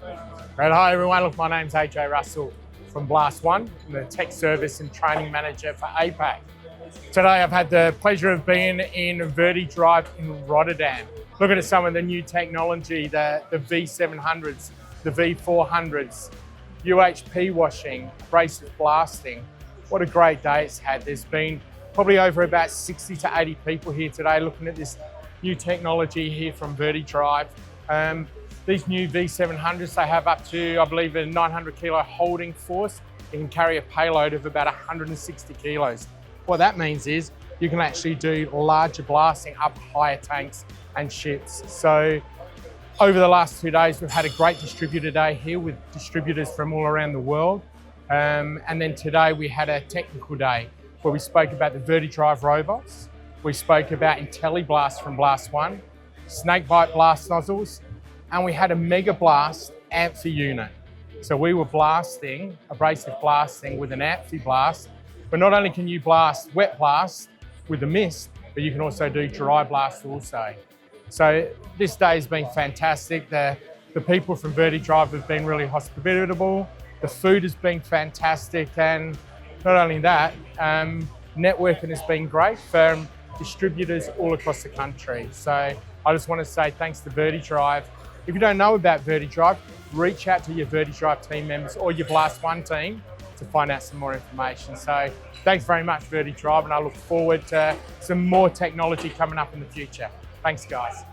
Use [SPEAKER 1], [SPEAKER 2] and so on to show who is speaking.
[SPEAKER 1] Right, hi everyone, look, my name's AJ Russell from BlastOne. I'm the Tech Service and Training Manager for APAC. Today I've had the pleasure of being in VertiDrive in Rotterdam. Looking at some of the new technology, the V700s, the V400s, UHP washing, abrasive blasting. What a great day it's had. There's been probably over about 60 to 80 people here today looking at this new technology here from VertiDrive. These new V700s, they have up to, I believe, a 900 kilo holding force. It can carry a payload of about 160 kilos. What that means is you can actually do larger blasting up higher tanks and ships. So over the last 2 days, we've had a great distributor day here with distributors from all around the world. And then today we had a technical day where we spoke about the VertiDrive robots. We spoke about IntelliBlast from BlastOne, snakebite blast nozzles, and we had a mega blast amphi unit. So we were blasting, abrasive blasting with an amphi blast, but not only can you blast wet blast with a mist, but you can also do dry blast also. So this day has been fantastic. The people from VertiDrive have been really hospitable. The food has been fantastic, and not only that, networking has been great for distributors all across the country. So I just want to say thanks to VertiDrive. If you don't know about VertiDrive, reach out to your VertiDrive team members or your BlastOne team to find out some more information. So thanks very much, VertiDrive, and I look forward to some more technology coming up in the future. Thanks, guys.